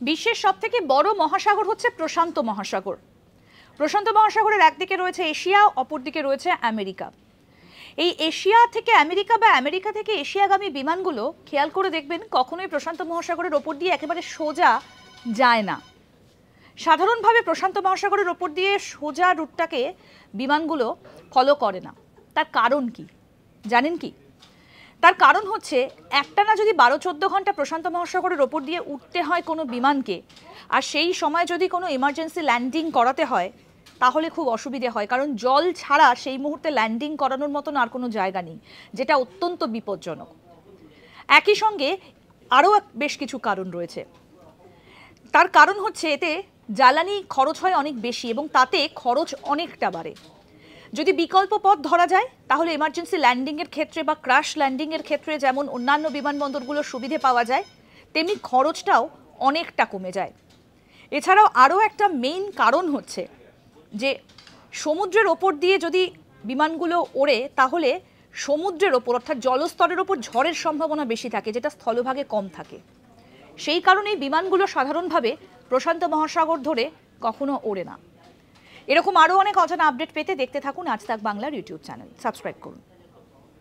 বিশ্বের সবথেকে বড় মহাসাগর হচ্ছে প্রশান্ত মহাসাগর। প্রশান্ত মহাসাগরের একদিকে রয়েছে এশিয়া, অপরদিকে রয়েছে আমেরিকা। এই এশিয়া থেকে আমেরিকা বা আমেরিকা থেকে এশিয়াগামী বিমানগুলো খেয়াল করে দেখবেন কখনোই প্রশান্ত মহাসাগরের ওপর দিয়ে একেবারে সোজা যায় না। সাধারণভাবে প্রশান্ত মহাসাগরের ওপর দিয়ে সোজা রুটটাকে বিমানগুলো ফলো করে না। তার কারণ কি জানেন কি? তার কারণ হচ্ছে একটানা যদি 12-14 ঘন্টা প্রশান্ত মহাসাগরের ওপর দিয়ে উঠতে হয় কোনো বিমানকে, আর সেই সময় যদি কোনো এমার্জেন্সি ল্যান্ডিং করাতে হয় তাহলে খুব অসুবিধে হয়, কারণ জল ছাড়া সেই মুহূর্তে ল্যান্ডিং করানোর মতন আর কোনো জায়গা নেই, যেটা অত্যন্ত বিপজ্জনক। একই সঙ্গে আরও বেশ কিছু কারণ রয়েছে। তার কারণ হচ্ছে এতে জ্বালানি খরচ হয় অনেক বেশি এবং তাতে খরচ অনেকটা বাড়ে। যদি বিকল্প পথ ধরা যায় তাহলে এমার্জেন্সি ল্যান্ডিংয়ের ক্ষেত্রে বা ক্র্যাশ ল্যান্ডিংয়ের ক্ষেত্রে যেমন অন্যান্য বিমানবন্দরগুলোর সুবিধে পাওয়া যায়, তেমনি খরচটাও অনেকটা কমে যায়। এছাড়াও আরও একটা মেইন কারণ হচ্ছে যে সমুদ্রের ওপর দিয়ে যদি বিমানগুলো ওড়ে তাহলে সমুদ্রের ওপর অর্থাৎ জলস্তরের ওপর ঝড়ের সম্ভাবনা বেশি থাকে, যেটা স্থলভাগে কম থাকে। সেই কারণেই বিমানগুলো সাধারণভাবে প্রশান্ত মহাসাগর ধরে কখনো ওড়ে না। এরকম আরও অনেক অজানা আপডেট পেতে দেখতে থাকুন আজ তাক বাংলার ইউটিউব চ্যানেল। সাবস্ক্রাইব করুন।